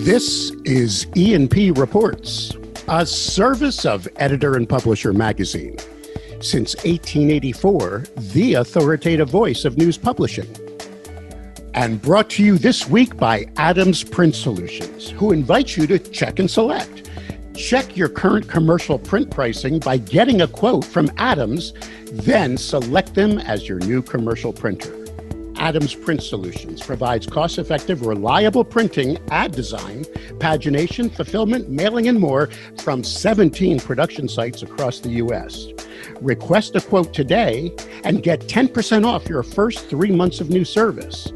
This is E&P Reports, a service of Editor and Publisher magazine. Since 1884, the authoritative voice of news publishing. And brought to you this week by Adams Print Solutions, who invites you to check and select. Check your current commercial print pricing by getting a quote from Adams, then select them as your new commercial printer. Adams Print Solutions provides cost-effective, reliable printing, ad design, pagination, fulfillment, mailing, and more from 17 production sites across the U.S. Request a quote today and get 10% off your first 3 months of new service.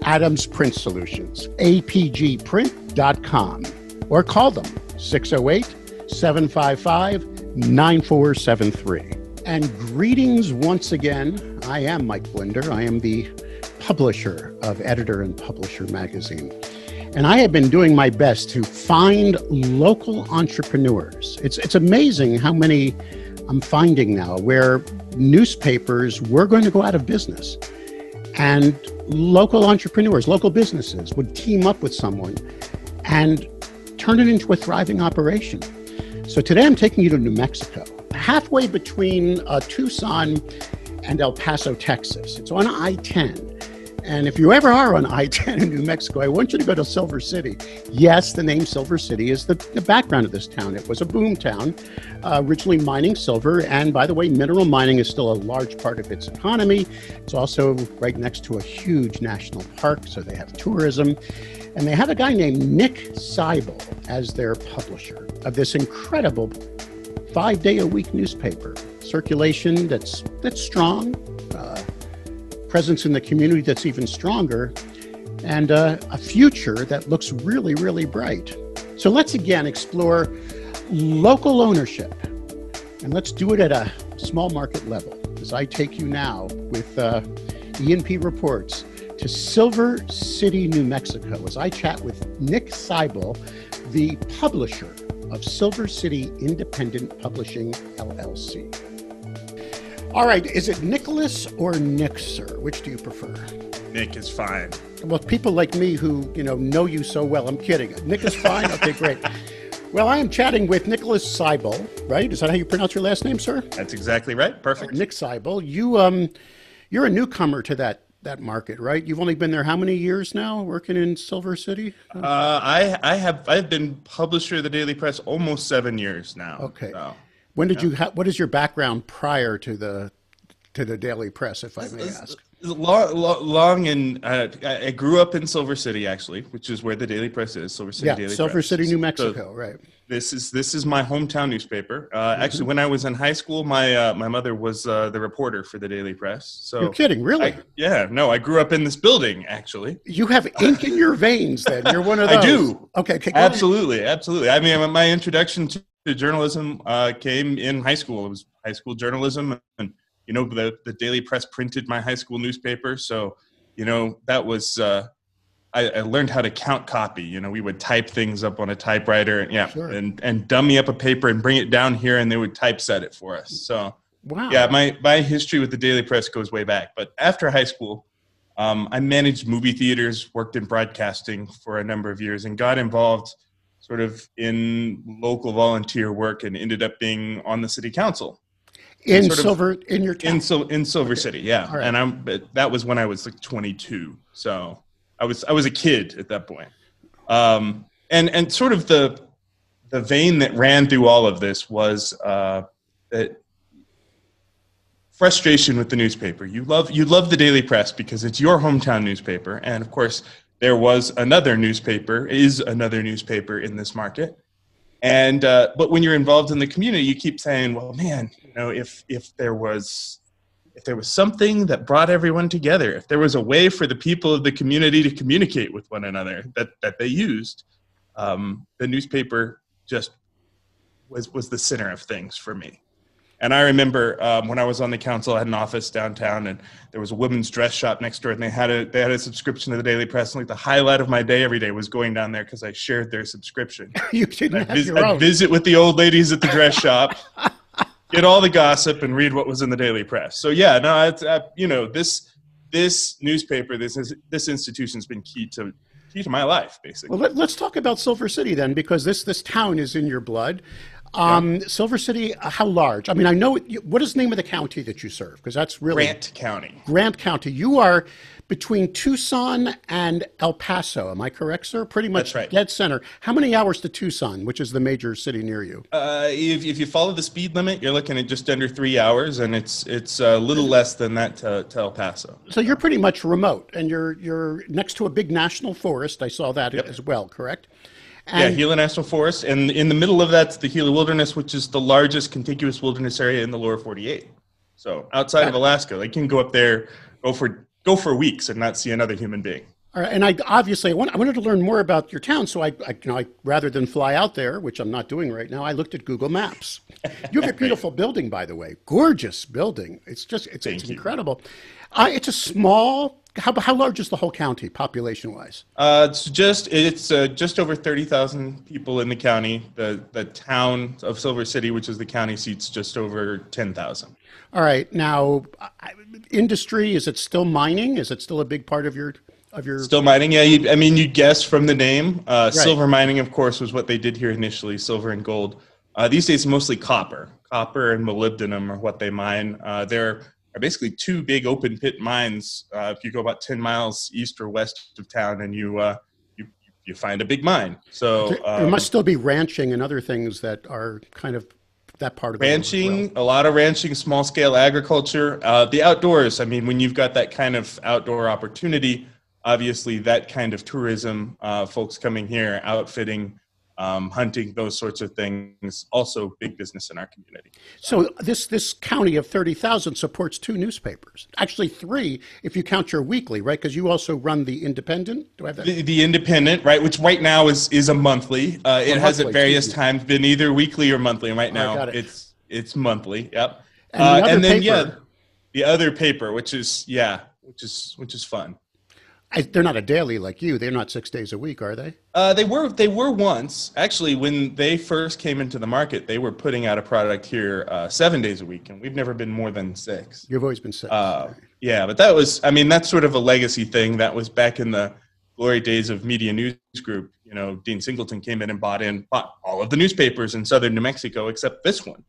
Adams Print Solutions, apgprint.com, or call them 608-755-9473. And greetings once again. I am Mike Blinder. I am the publisher of Editor and Publisher magazine. And I have been doing my best to find local entrepreneurs. It's amazing how many I'm finding now where newspapers were going to go out of business. And local entrepreneurs, local businesses would team up with someone and turn it into a thriving operation. So today I'm taking you to New Mexico, halfway between Tucson and El Paso, Texas. It's on I-10. And if you ever are on I-10 in New Mexico, I want you to go to Silver City. Yes, the name Silver City is the background of this town. It was a boom town, originally mining silver. And by the way, mineral mining is still a large part of its economy. It's also right next to a huge national park, so they have tourism. And they have a guy named Nick Siebel as their publisher of this incredible 5-day-a-week newspaper. Circulation that's strong, presence in the community that's even stronger, and a future that looks really, really bright. So let's again explore local ownership, and let's do it at a small market level, as I take you now with E&P Reports to Silver City, New Mexico, as I chat with Nick Siebel, the publisher of Silver City Independent Publishing, LLC. All right, is it Nickolas or Nick, sir? Which do you prefer? Nick is fine. Well, people like me who, know you so well, I'm kidding. Nick is fine? Okay, great. Well, I am chatting with Nickolas Siebel, right? Is that how you pronounce your last name, sir? That's exactly right. Perfect. Nick Siebel, you're a newcomer to that market, right? You've only been there how many years now, working in Silver City? I've been publisher of the Daily Press almost 7 years now. Okay. So, when did what is your background prior to the Daily Press, if I may ask? Long and I grew up in Silver City, actually, which is where the Daily Press is. Silver City Daily Silver Press. City, New Mexico, right? This is my hometown newspaper. Actually, when I was in high school, my mother was the reporter for the Daily Press. So you're kidding, really? I grew up in this building, actually. You have ink in your veins, then. You're one of those. I do. Okay. Absolutely. I mean, my introduction to journalism came in high school. It was high school journalism, and the Daily Press printed my high school newspaper. So, that was. I learned how to count copy. We would type things up on a typewriter, Sure. and dummy up a paper and bring it down here, and they would typeset it for us. So, wow. Yeah, my history with the Daily Press goes way back. But after high school, I managed movie theaters, worked in broadcasting for a number of years, and got involved sort of in local volunteer work, and ended up being on the city council. In your town? In Silver City, yeah. Right. And that was when I was like 22. So I was a kid at that point. And sort of the vein that ran through all of this was that frustration with the newspaper. You love the Daily Press because it's your hometown newspaper, and of course there is another newspaper in this market. And but when you're involved in the community, you keep saying, well, man, if there was something that brought everyone together, if there was a way for the people of the community to communicate with one another that they used, the newspaper just was the center of things for me. And I remember when I was on the council, I had an office downtown, and there was a women's dress shop next door, and they had a subscription to the Daily Press. And like the highlight of my day every day was going down there because I shared their subscription. You didn't have your own. I'd visit with the old ladies at the dress shop, get all the gossip, and read what was in the Daily Press. So yeah, no, it's this newspaper, this institution has been key to key to my life, basically. Well, let's talk about Silver City then, because this town is in your blood. Silver City, how large? I mean, I know, what is the name of the county that you serve? Because that's really... Grant County. Grant County. You are between Tucson and El Paso. Am I correct, sir? Pretty much That's right. Dead center. How many hours to Tucson, which is the major city near you? If you follow the speed limit, you're looking at just under 3 hours, and it's a little less than that to El Paso. So you're pretty much remote, and you're next to a big national forest. I saw that as well, correct? And Gila National Forest, and in the middle of that's the Gila Wilderness, which is the largest contiguous wilderness area in the lower 48. So outside of Alaska, like you can go up there, go for weeks and not see another human being. All right, and I wanted to learn more about your town, so I rather than fly out there, which I'm not doing right now, I looked at Google Maps. You have a beautiful building, by the way, gorgeous building. It's incredible. It's a small. How large is the whole county, population-wise? It's just over 30,000 people in the county. The town of Silver City, which is the county seat's just over 10,000. All right. Now, industry, is it still mining? Is it still a big part of your... Still mining, yeah. You guess from the name. Right. Silver mining, of course, was what they did here initially, silver and gold. These days, mostly copper. Copper and molybdenum are what they mine. There are basically two big open pit mines. If you go about 10 miles east or west of town, and you find a big mine. So there must still be ranching and other things that are kind of that part of ranching. A lot of ranching, small scale agriculture, the outdoors. I mean, when you've got that kind of outdoor opportunity, obviously that kind of tourism, folks coming here, outfitting, hunting, those sorts of things, also big business in our community. So this county of 30,000 supports 2 newspapers, actually 3 if you count your weekly, right? Because you also run the Independent. Do I have that? The Independent, right? Which right now is a monthly. It has at various times been either weekly or monthly. Right now it's monthly. Yep. And then the other paper, which is fun. They're not a daily like you. They're not 6 days a week, are they? They were once. Actually, when they first came into the market, they were putting out a product here 7 days a week, and we've never been more than 6. You've always been 6. Yeah, but that's sort of a legacy thing. That was back in the glory days of Media News Group. Dean Singleton came in and bought all of the newspapers in southern New Mexico except this one.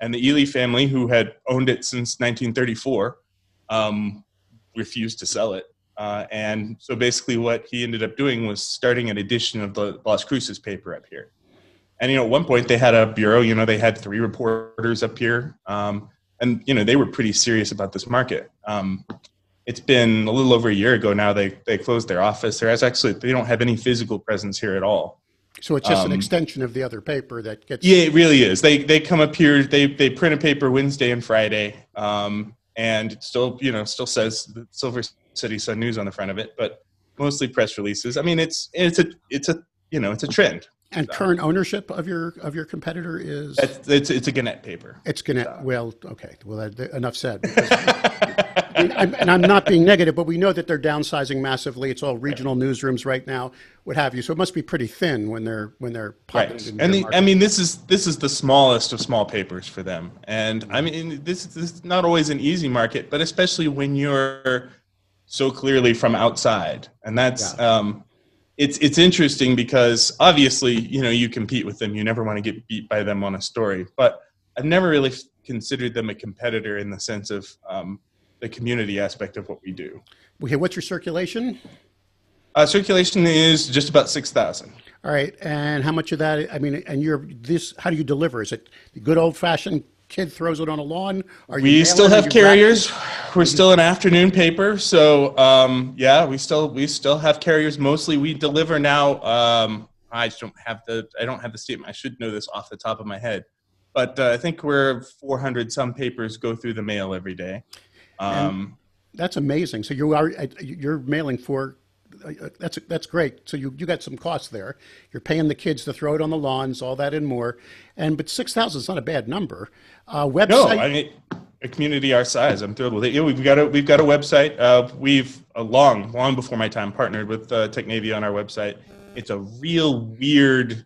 And the Ely family, who had owned it since 1934, refused to sell it. And so basically what he ended up doing was starting an edition of the Las Cruces paper up here. And, at one point they had a bureau, they had 3 reporters up here. And, they were pretty serious about this market. It's been a little over a year ago now. They closed their office. They don't have any physical presence here at all. So it's just an extension of the other paper that gets... Yeah, it really is. They come up here, they print a paper Wednesday and Friday. And it still says the Silver City Sun News on the front of it, but mostly press releases. I mean, it's a trend. And current ownership of your competitor is? It's a Gannett paper. It's Gannett. Well, okay. Well, enough said. And I'm not being negative, but we know that they're downsizing massively. It's all regional newsrooms right now, what have you. So it must be pretty thin when they're popping. Right. And this is the smallest of small papers for them. And I mean, this is not always an easy market, but especially when you're so clearly from outside. And that's it's interesting because obviously, you compete with them. You never want to get beat by them on a story. But I've never really considered them a competitor in the sense of the community aspect of what we do. Okay, what's your circulation? Circulation is just about 6,000. All right, and how much of that? I mean, and how do you deliver? Is it the good old-fashioned kid throws it on a lawn? We still have carriers. We're still an afternoon paper, so we still have carriers. Mostly, we deliver now. I don't have the statement. I should know this off the top of my head, but I think we're 400 some papers go through the mail every day. That's amazing. So you're mailing for. That's great. So you got some costs there. You're paying the kids to throw it on the lawns, all that and more. But 6,000 is not a bad number. Website. No, I mean a community our size. I'm thrilled with it. Yeah, we've got a website. We've long before my time partnered with TechNavy on our website. It's a real weird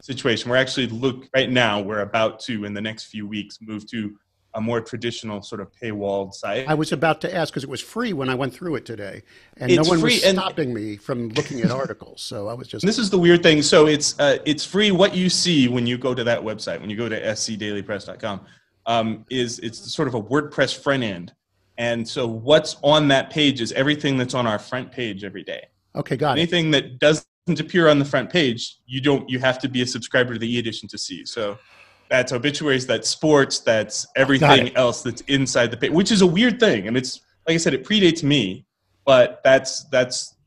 situation. We're actually right now. We're about to in the next few weeks move to a more traditional sort of paywalled site. I was about to ask because it was free when I went through it today, and no It's one was free, and stopping me from looking at articles. So I was just. this is the weird thing. So it's free. What you see when you go to that website, when you go to scdailypress.com, is it's sort of a WordPress front end. And so what's on that page is everything that's on our front page every day. Okay, got it. Anything that doesn't appear on the front page, you have to be a subscriber to the e-edition to see. So that's obituaries, that's sports, that's everything else that's inside the page, which is a weird thing. And it's, like I said, it predates me, but that's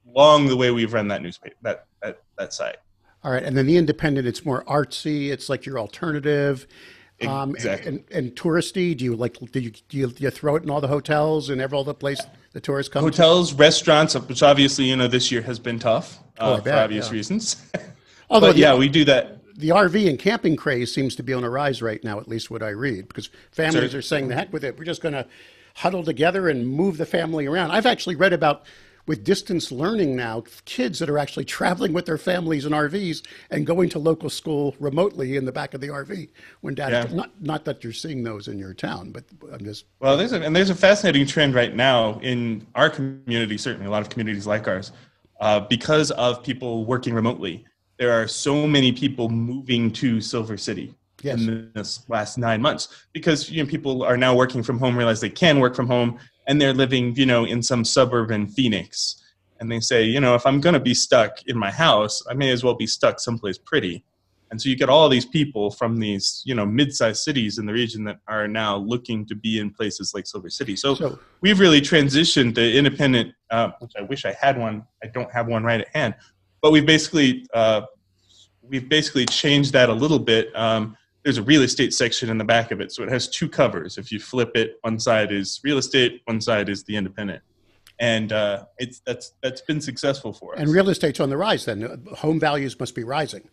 long the way we've run that newspaper, that site. All right, and then the Independent, it's more artsy. It's like your alternative. Exactly. And touristy. Do you throw it in all the hotels and all the place the tourists come hotels, restaurants, which obviously this year has been tough for obvious reasons. Although we do that. The RV and camping craze seems to be on a rise right now, at least what I read, because families are saying, the heck with it. We're just going to huddle together and move the family around. I've actually read about, with distance learning now, kids that are actually traveling with their families in RVs and going to local school remotely in the back of the RV when dad. Not that you're seeing those in your town, but I'm just. Well, there's a fascinating trend right now in our community. Certainly, a lot of communities like ours, because of people working remotely. There are so many people moving to Silver City in this last 9 months because people are now working from home, realize they can work from home, and they're living, in some suburb in Phoenix. And they say, if I'm going to be stuck in my house, I may as well be stuck someplace pretty. And so you get all these people from these, mid-sized cities in the region that are now looking to be in places like Silver City. So we've really transitioned the Independent, which I wish I had one. I don't have one right at hand. But we've basically changed that a little bit. There's a real estate section in the back of it, so it has two covers. If you flip it, one side is real estate, one side is the Independent, and that's been successful for us. And real estate's on the rise. Then home values must be rising.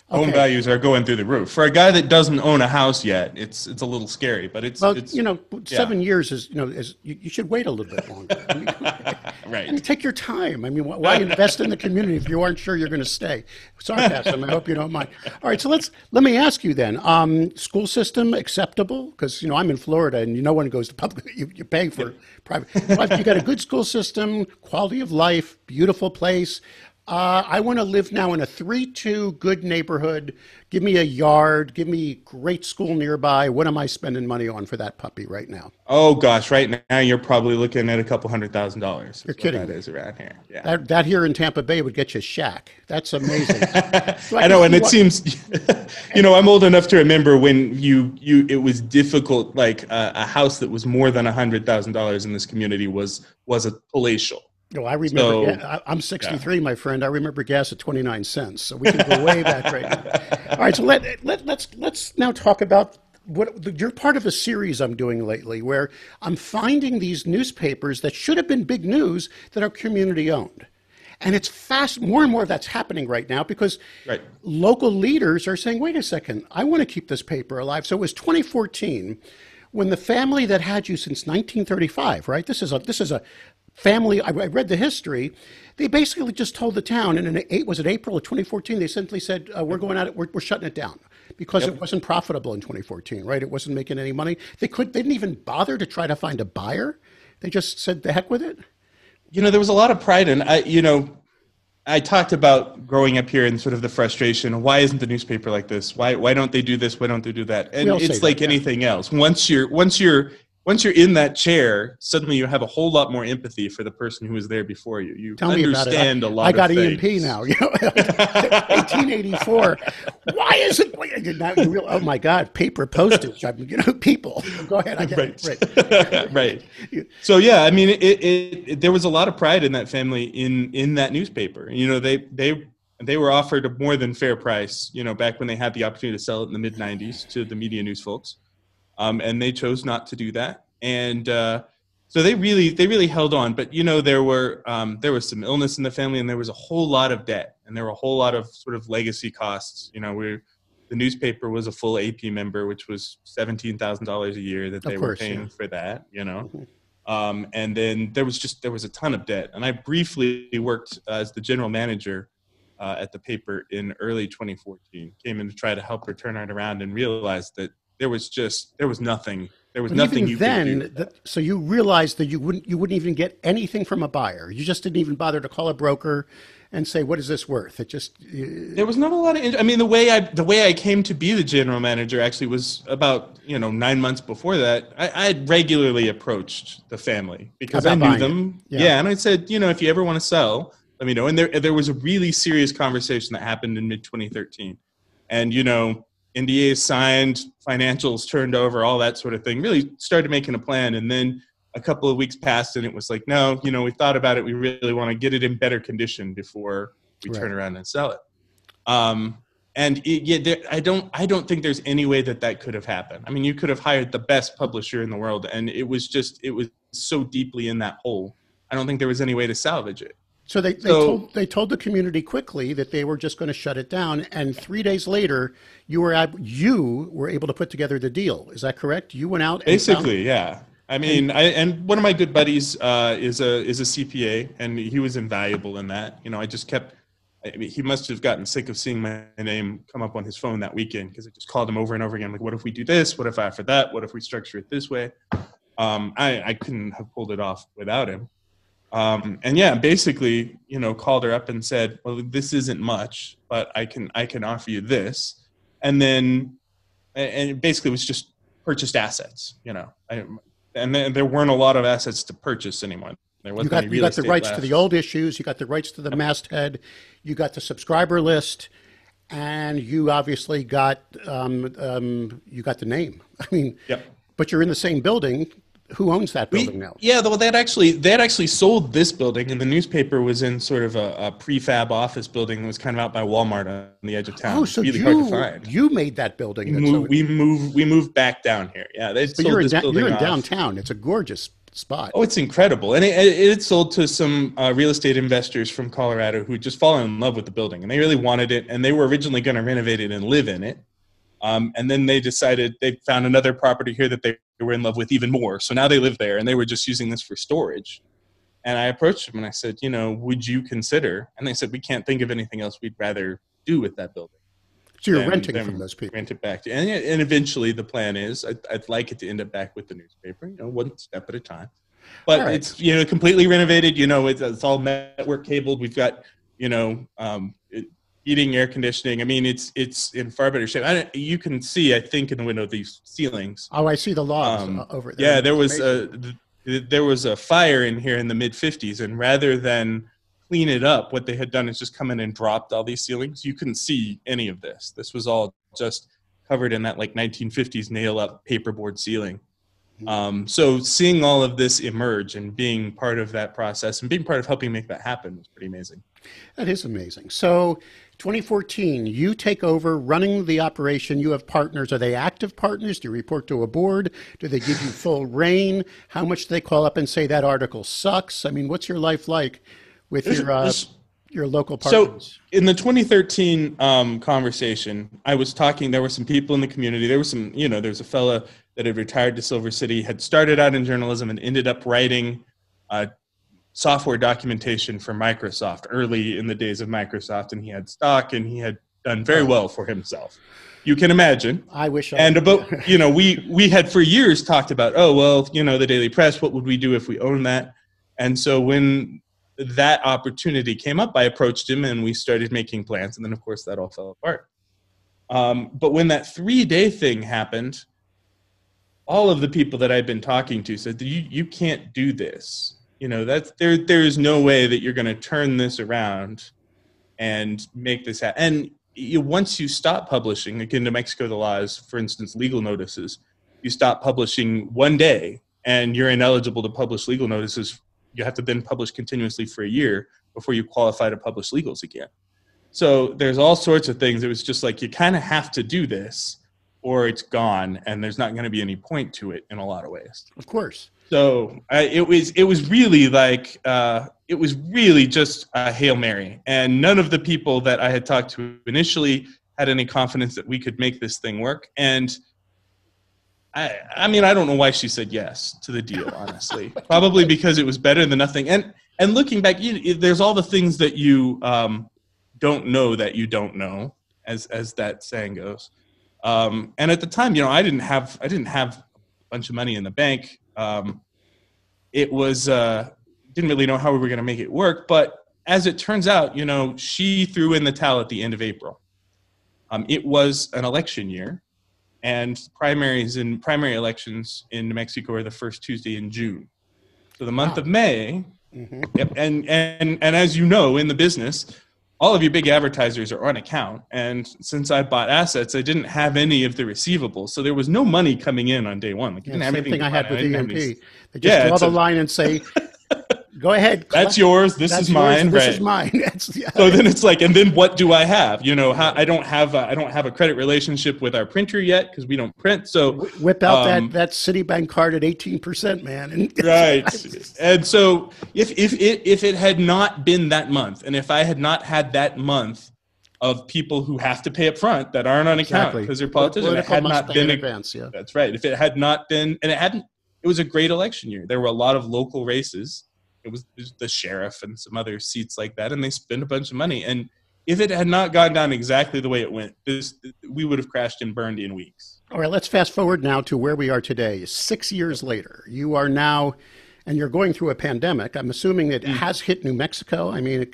Home values are going through the roof. For a guy that doesn't own a house yet, it's a little scary, but it's 7 years is you should wait a little bit longer. Right. And take your time. I mean, why invest in the community if you aren't sure you're going to stay? Sarcasm. I hope you don't mind. All right, so let me ask you then. School system acceptable? Because I'm in Florida, and no one goes to public. You pay for private. But you got a good school system, quality of life, beautiful place. I want to live now in a 3-2 good neighborhood. Give me a yard. Give me great school nearby. What am I spending money on for that puppy right now? Oh gosh, right now you're probably looking at a couple $100,000. You're kidding. That is around here. Yeah. That here in Tampa Bay would get you a shack. That's amazing. I know, and it seems, I'm old enough to remember when it was difficult. Like a house that was more than $100,000 in this community was a palatial. No, I remember. I'm 63, my friend. I remember gas at 29 cents. So we can go way back right now. All right, so let's now talk about you're part of a series I'm doing lately where I'm finding these newspapers that should have been big news that are community owned. And it's more and more of that's happening right now because local leaders are saying, wait a second, I want to keep this paper alive. So it was 2014 when the family that had you since 1935, right? This is a family. I read the history. They basically just told the town, and was it April of 2014? They simply said, "We're going out. We're shutting it down because it wasn't profitable in 2014, right? It wasn't making any money. They didn't even bother to try to find a buyer. They just said, the heck with it." There was a lot of pride in. I talked about growing up here and sort of the frustration. Why isn't the newspaper like this? Why don't they do this? Why don't they do that? And it's like anything else. Once you're in that chair, suddenly you have a whole lot more empathy for the person who was there before you. You understand a lot of things. I got E&P now. 1884. Why is it? Oh my God! Paper postage. People. Go ahead. I get it. Right. So yeah, I mean, there was a lot of pride in that family in that newspaper. They were offered a more than fair price. Back when they had the opportunity to sell it in the mid '90s to the media news folks. And they chose not to do that, and so they really held on. But there was some illness in the family, and there was a whole lot of debt, and there were a whole lot of sort of legacy costs. The newspaper was a full AP member, which was $17,000 a year that they were paying for that. And then there was a ton of debt, and I briefly worked as the general manager at the paper in early 2014. Came in to try to help her turn it around, and realized that there was nothing There was But nothing even you could do. then, so you realized that you wouldn't even get anything from a buyer. You just didn't even bother to call a broker and say, "What is this worth?" It just There was not a lot of. I mean, the way I came to be the general manager actually was about 9 months before that. I had regularly approached the family because I about knew buying it. them. Yeah. Yeah, and I said, if you ever want to sell, let me know. And there was a really serious conversation that happened in mid 2013, and NDAs signed, financials turned over, all that sort of thing. Really started making a plan, and then a couple of weeks passed, and it was like, no, we thought about it. We really want to get it in better condition before we Right. turn around and sell it. I don't think there's any way that could have happened. I mean, you could have hired the best publisher in the world, and it was so deeply in that hole. I don't think there was any way to salvage it. So they told the community quickly that they were just going to shut it down, and 3 days later, you were able to put together the deal. Is that correct? You went out and basically, yeah. I mean, and one of my good buddies is a CPA, and he was invaluable in that. He must have gotten sick of seeing my name come up on his phone that weekend because I just called him over and over again. Like, what if we do this? What if I offer that? What if we structure it this way? I couldn't have pulled it off without him. And yeah, basically, called her up and said, well, this isn't much, but I can offer you this. And then, and basically it was just purchased assets, and then there weren't a lot of assets to purchase anymore. There wasn't any real you got the estate rights left. to the old issues, you got the rights to the masthead, you got the subscriber list, and you obviously got you got the name. I mean, Yep. But you're in the same building. Who owns that building now? Yeah, though they had actually sold this building, and the newspaper was in sort of a prefab office building that was kind of out by Walmart on the edge of town. Oh, so really hard to find. You made that building. We moved back down here. Yeah, they sold this building you're in off. downtown. It's a gorgeous spot. Oh, it's incredible, and it sold to some real estate investors from Colorado who just fallen in love with the building, and they really wanted it, and they were originally going to renovate it and live in it. And then they decided they found another property here that they were in love with even more. So now they live there, and they were just using this for storage. And I approached them and I said, would you consider? And they said, we can't think of anything else we'd rather do with that building. So you're renting from those people. Rent it back. And eventually the plan is I'd like it to end up back with the newspaper, one step at a time. But right. It's, completely renovated. It's all network cabled. We've got, heating, air conditioning. I mean, it's in far better shape. You can see, I think, in the window these ceilings. Oh, I see the logs over there. Yeah, there was a fire in here in the mid '50s, and rather than clean it up, what they had done is just come in and dropped all these ceilings. You couldn't see any of this. This was all just covered in that 1950s nail up paperboard ceiling. So seeing all of this emerge and being part of that process and being part of helping make that happen was pretty amazing. That is amazing. So 2014, you take over running the operation. You have partners. Are they active partners? Do you report to a board? Do they give you full reign? How much do they call up and say that article sucks? I mean, what's your life like with your local partners? So in the 2013 conversation, I was talking, there were some people in the community. There was some, there's a fella that had retired to Silver City, had started out in journalism and ended up writing software documentation for Microsoft early in the days of Microsoft, and he had stock and he had done very well for himself. You can imagine. I wish I and about, we had for years talked about, the Daily Press, what would we do if we owned that? And so when that opportunity came up, I approached him and we started making plans. And then of course that all fell apart. But when that 3-day thing happened, all of the people that I'd been talking to said, you can't do this. There is no way that you're going to turn this around and make this happen. And once you stop publishing, like in New Mexico, the law is, for instance, legal notices. You stop publishing one day and you're ineligible to publish legal notices. You have to then publish continuously for a year before you qualify to publish legals again. So there's all sorts of things. It was just like, you kind of have to do this or it's gone, and there's not going to be any point to it in a lot of ways. Of course. So it was really like, it was really just a Hail Mary. And none of the people that I had talked to initially had any confidence that we could make this thing work. And I mean, I don't know why she said yes to the deal, honestly. Probably because it was better than nothing. And looking back, there's all the things that you don't know that you don't know, as that saying goes. And at the time, I didn't have bunch of money in the bank. It was didn't really know how we were going to make it work, but as it turns out, she threw in the towel at the end of April. It was an election year, and primary elections in New Mexico are the first Tuesday in June. So the month of May, and as you know, in the business, all of your big advertisers are on account. And since I bought assets, I didn't have any of the receivables. So there was no money coming in on day one. Like, same thing I had with E&P. They just draw the line and say, go ahead. That's yours. This is mine. This is mine. So then it's like, and then what do I have? I don't have a credit relationship with our printer yet because we don't print. So whip out that Citibank card at 18%, man. Right. And so if it had not been that month, and if I had not had that month of people who have to pay up front that aren't on account because they're politicians, it had not been advance. Yeah, that's right. If it had not been, and it was a great election year. There were a lot of local races. It was the sheriff and some other seats like that, and they spent a bunch of money. And if it had not gone down exactly the way it went, we would have crashed and burned in weeks. All right, let's fast forward now to where we are today. 6 years later, you are now, and you're going through a pandemic. I'm assuming it has hit New Mexico. I mean,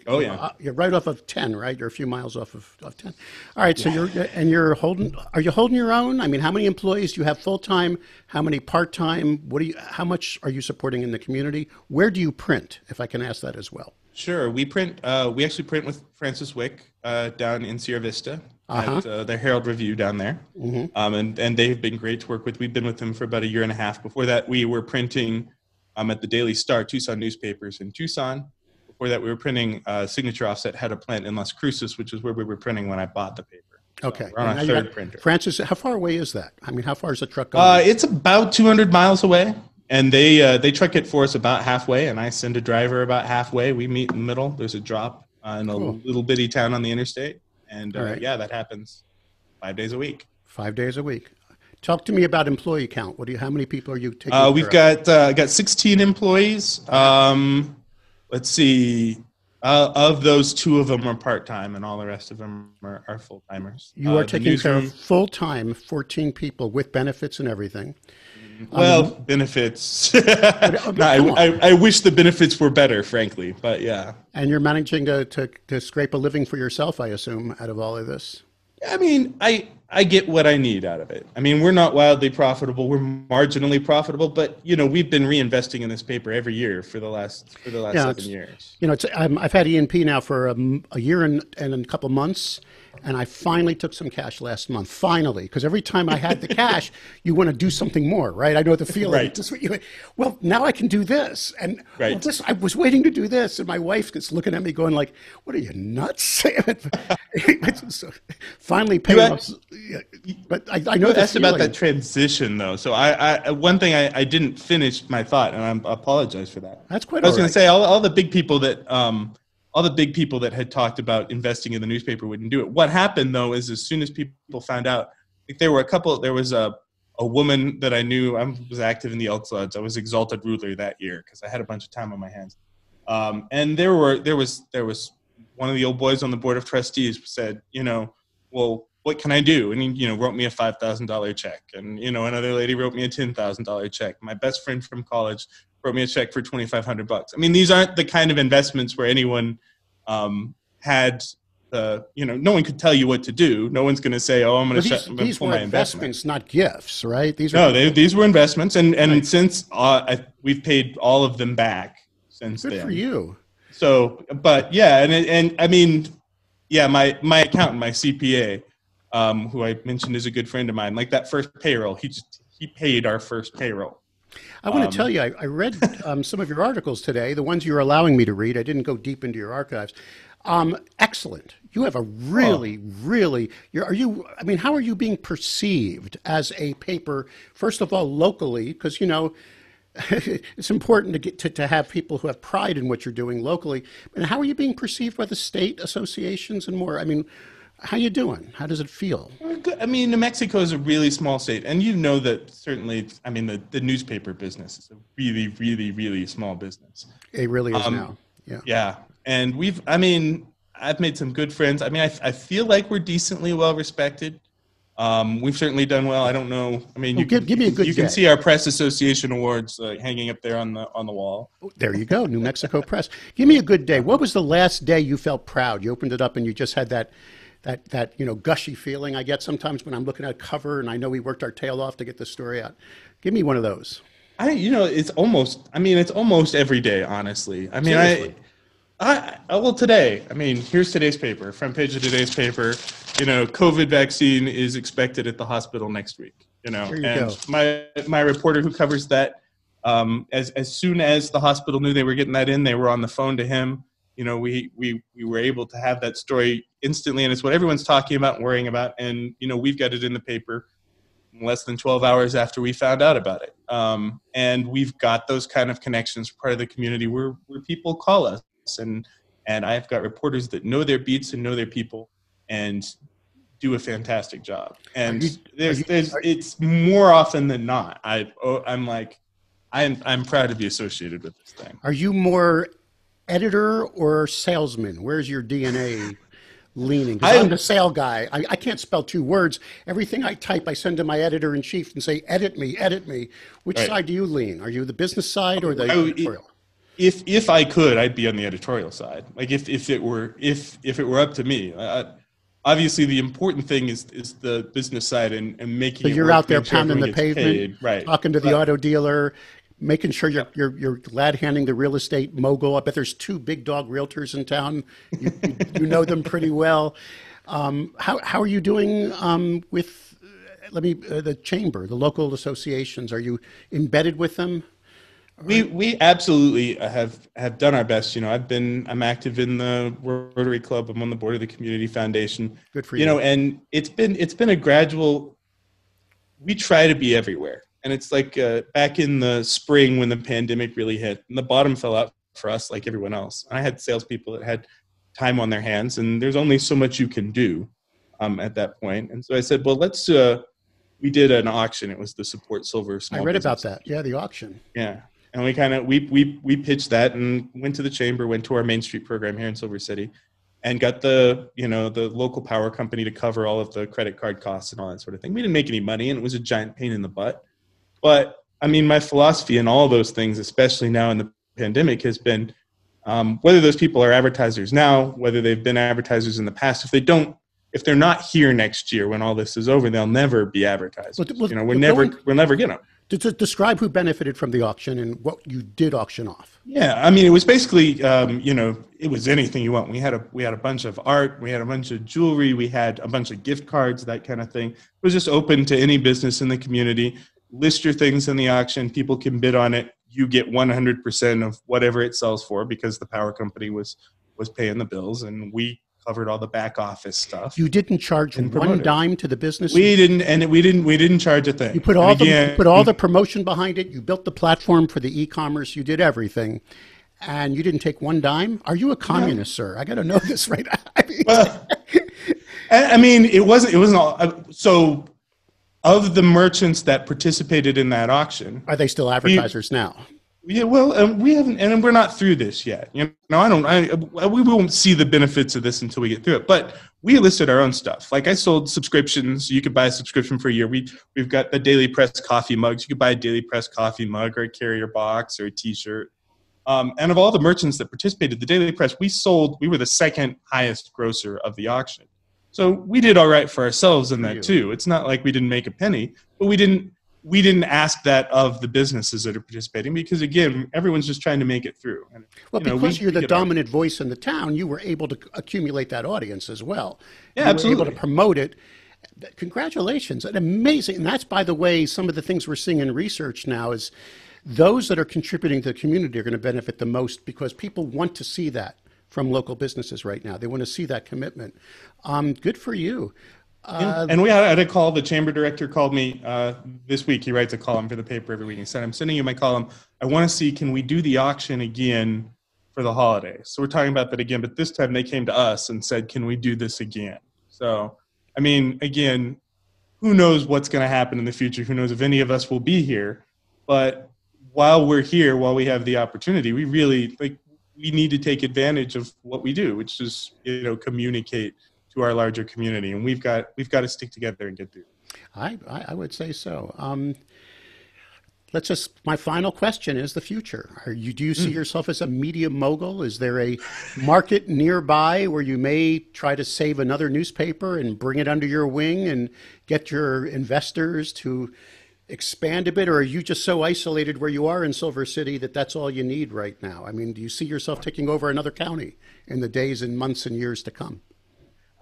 you're right off of 10, right? You're a few miles off of 10. All right, so are you holding your own? I mean, how many employees do you have full-time? How many part-time? How much are you supporting in the community? Where do you print, if I can ask that as well? Sure, we actually print with Francis Wick down in Sierra Vista at the Herald Review down there. And they've been great to work with. We've been with them for about a year and a half. Before that, we were printing at the Daily Star, Tucson newspapers in Tucson. Before that, we were printing Signature Offset had a plant in Las Cruces, which is where we were printing when I bought the paper. So okay. we're on our third printer. Francis, how far away is that? I mean, how far is the truck going? It's about 200 miles away, and they truck it for us about halfway, and I send a driver about halfway. We meet in the middle. There's a drop in a little bitty town on the interstate, and that happens 5 days a week. 5 days a week. Talk to me about employee count. How many people are you taking care of? We've got 16 employees. Let's see. Of those, 2 of them are part-time, and all the rest of them are full-timers. You are taking care of full-time 14 people with benefits and everything. Well, benefits. I wish the benefits were better, frankly, but yeah. And you're managing to scrape a living for yourself, I assume, out of all of this. I mean, I get what I need out of it. I mean, we're not wildly profitable. We're marginally profitable, but we've been reinvesting in this paper every year for the last 7 years. I've had E&P now for a year and a couple months, and I finally took some cash last month. Finally, because every time I had the cash, you want to do something more, right? I know the feeling. Right. Well, now I can do this, and I was waiting to do this, and my wife is looking at me, going like, "What are you nuts?" So, finally, paying off. But I know that's about that transition, though. So one thing I didn't finish my thought, and I apologize for that. That's quite. I was going to say all the big people that had talked about investing in the newspaper wouldn't do it. What happened though is as soon as people found out, there was a woman that I knew. I was active in the Elks Lodge. I was exalted ruler that year because I had a bunch of time on my hands. And there was one of the old boys on the board of trustees said, well, what can I do? And he, wrote me a $5,000 check. And, another lady wrote me a $10,000 check. My best friend from college wrote me a check for $2,500. I mean, these aren't the kind of investments where anyone had, no one could tell you what to do. No one's going to say, I'm going to these pull were my investments, not gifts, right? These were investments. And right. Since we've paid all of them back since then. Good for you. So, but yeah, and I mean, yeah, my accountant, my CPA, who I mentioned is a good friend of mine, like that first payroll, he paid our first payroll. I want to tell you, I read some of your articles today, the ones you're allowing me to read. I didn't go deep into your archives. Excellent. You have a really, how are you being perceived as a paper, first of all, locally, because, it's important to have people who have pride in what you're doing locally. And how are you being perceived by the state associations and more? I mean, how you doing? How does it feel? I mean, New Mexico is a really small state, and that certainly. I mean, the newspaper business is a really, really, really small business. It really is now. Yeah. Yeah, and I've made some good friends. I mean, I feel like we're decently well respected. We've certainly done well. I don't know. I mean, give me a good you can day. see our press association awards hanging up there on the wall. Oh, there you go, New Mexico Press. Give me a good day. What was the last day you felt proud? You opened it up and you just had that gushy feeling I get sometimes when I'm looking at a cover and I know we worked our tail off to get the story out. Give me one of those. It's almost every day, honestly. Seriously. Well, today, here's today's paper, front page of today's paper. COVID vaccine is expected at the hospital next week. There you And go. my reporter who covers that, as soon as the hospital knew they were getting that in, they were on the phone to him. We were able to have that story instantly, and it's what everyone's talking about and worrying about. And we've got it in the paper less than 12 hours after we found out about it. And we've got those kind of connections, part of the community where people call us. And I've got reporters that know their beats and know their people and do a fantastic job. And it's more often than not. I'm proud to be associated with this thing. Are you more editor or salesman? Where's your DNA leaning? Because I'm the sale guy. I can't spell two words. Everything I type, I send to my editor-in-chief and say, edit me, edit me. Which side do you lean? Are you the business side or the editorial? If I could, I'd be on the editorial side. Like if it were up to me. Obviously, the important thing is the business side and making. So you're out there pounding the pavement, right? Talking to the auto dealer, making sure you're glad handing the real estate mogul. I bet there's two big dog realtors in town. You know them pretty well. How are you doing with the chamber, the local associations? Are you embedded with them? We absolutely have done our best. I'm active in the Rotary Club. I'm on the board of the Community Foundation. Good for you. And it's been a gradual. We try to be everywhere, and it's like back in the spring when the pandemic really hit, and the bottom fell out for us, like everyone else. I had salespeople that had time on their hands, and there's only so much you can do at that point. And so I said, well, let's. We did an auction. It was the Support Silver Small I read Business. about that. Yeah, the auction. Yeah. And we pitched that and went to the chamber, went to our Main Street program here in Silver City, and got the local power company to cover all of the credit card costs and all that sort of thing. We didn't make any money, and it was a giant pain in the butt. But my philosophy in all those things, especially now in the pandemic, has been whether those people are advertisers now, whether they've been advertisers in the past. If they're not here next year when all this is over, they'll never be advertisers. We're never get them. To describe who benefited from the auction and what you did auction off. Yeah, it was basically, it was anything you want. We had a bunch of art, we had a bunch of jewelry, we had a bunch of gift cards, that kind of thing. It was just open to any business in the community. List your things in the auction. People can bid on it. You get 100% of whatever it sells for because the power company was paying the bills, and we covered all the back office stuff. You didn't charge one dime to the business? We didn't charge a thing. You put all the promotion behind it. You built the platform for the e-commerce. You did everything. And you didn't take one dime? Are you a communist, sir? I got to know this right. It wasn't all. So of the merchants that participated in that auction. Are they still advertisers now? Yeah, well, we haven't, and we're not through this yet. We won't see the benefits of this until we get through it. But we listed our own stuff. Like I sold subscriptions. You could buy a subscription for a year. We've got the Daily Press coffee mugs. You could buy a Daily Press coffee mug or a carrier box or a T-shirt. And of all the merchants that participated, the Daily Press, we were the second highest grosser of the auction. So we did all right for ourselves in that too. It's not like we didn't make a penny, but we didn't ask that of the businesses that are participating because, again, everyone's just trying to make it through. And, because you're the dominant voice in the town, you were able to accumulate that audience as well. Yeah, you absolutely. were able to promote it. Congratulations. And amazing. And that's, by the way, some of the things we're seeing in research now is those that are contributing to the community are going to benefit the most because people want to see that from local businesses right now. They want to see that commitment. Good for you. And we had a call. The chamber director called me this week. He writes a column for the paper every week. He said, I'm sending you my column. I want to see, can we do the auction again for the holidays? So we're talking about that again, but this time they came to us and said, can we do this again? So, again, who knows what's going to happen in the future? Who knows if any of us will be here? But while we're here, while we have the opportunity, we need to take advantage of what we do, which is, communicate to our larger community, and we've got to stick together and get through. I would say so. My final question is the future. Do you see yourself as a media mogul? Is there a market nearby where you may try to save another newspaper and bring it under your wing and get your investors to expand a bit? Or are you just so isolated where you are in Silver City that that's all you need right now? I mean, do you see yourself taking over another county in the days and months and years to come?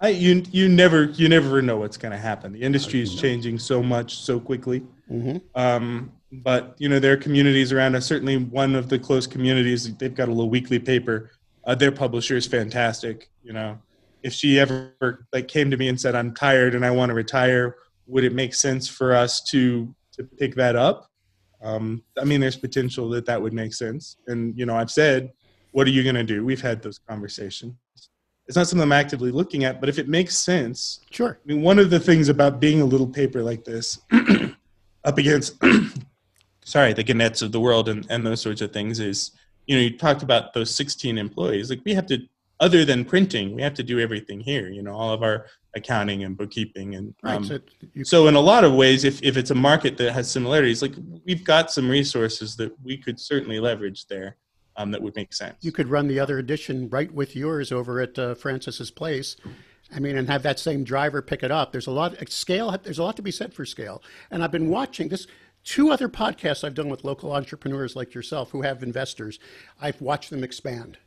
You never know what's going to happen. The industry is changing so much so quickly. But there are communities around us. Certainly, one of the close communities, they've got a little weekly paper. Their publisher is fantastic. If she ever came to me and said, "I'm tired and I want to retire," would it make sense for us to pick that up? There's potential that would make sense. And I've said, "What are you going to do?" We've had those conversations. It's not something I'm actively looking at, but if it makes sense, sure. One of the things about being a little paper like this, up against, the Gannett's of the world and those sorts of things is, you talked about those 16 employees. We have to, other than printing, we have to do everything here. All of our accounting and bookkeeping and right, so in a lot of ways, if it's a market that has similarities, we've got some resources that we could certainly leverage there. That would make sense. You could run the other edition right with yours over at Francis's place, and have that same driver pick it up. There's a lot of scale. There's a lot to be said for scale. And I've been watching this. 2 other podcasts I've done with local entrepreneurs like yourself who have investors. I've watched them expand.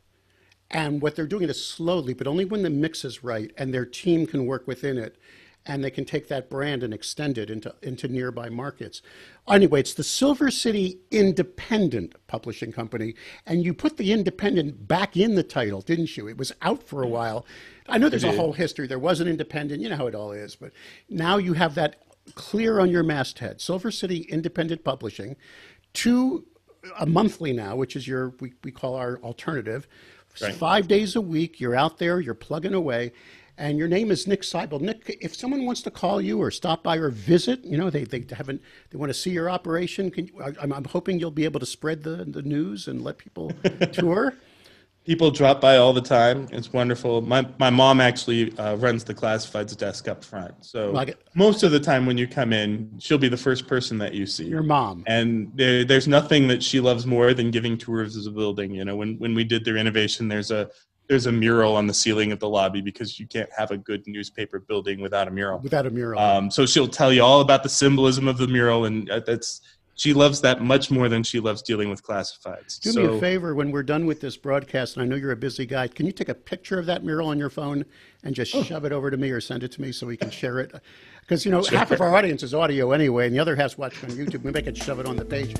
And what they're doing is slowly, but only when the mix is right and their team can work within it. And they can take that brand and extend it into nearby markets. Anyway, it's the Silver City Independent Publishing Company. And you put the independent back in the title, didn't you? It was out for a while. I know there's a whole history. There was an independent, you know how it all is. But now you have that clear on your masthead. Silver City Independent Publishing. 2 a monthly now, which is we call our alternative. Right. 5 days a week, you're out there, you're plugging away. And your name is Nick Siebel. Nick, if someone wants to call you or stop by or visit, they want to see your operation. I'm hoping you'll be able to spread the news and let people tour. People drop by all the time. It's wonderful. My mom actually runs the classifieds desk up front. So most of the time when you come in, she'll be the first person that you see. Your mom. And there's nothing that she loves more than giving tours of the building. When we did the renovation, there's a mural on the ceiling of the lobby because you can't have a good newspaper building without a mural. So she'll tell you all about the symbolism of the mural, and she loves that much more than she loves dealing with classifieds. Do me a favor, when we're done with this broadcast, and I know you're a busy guy, can you take a picture of that mural on your phone and just shove it over to me or send it to me so we can share it? Because, sure. Half of our audience is audio anyway, and the other half's watching on YouTube. Maybe I could shove it on the page.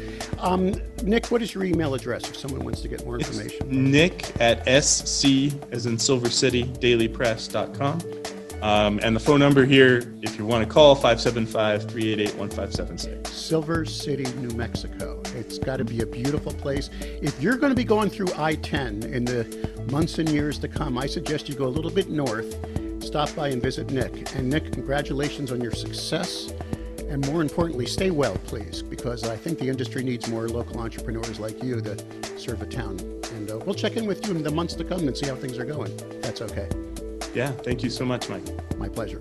Nick, what is your email address if someone wants to get more information? It's Nick@SC, as in Silver City, dailypress.com. And the phone number here, if you want to call, 575-388-1576. Silver City, New Mexico. It's got to be a beautiful place. If you're going to be going through I-10 in the months and years to come, I suggest you go a little bit north, stop by and visit Nick. And Nick, congratulations on your success. And more importantly, stay well, please, because I think the industry needs more local entrepreneurs like you to serve a town. And we'll check in with you in the months to come and see how things are going. That's okay. Yeah, thank you so much, Mike. My pleasure.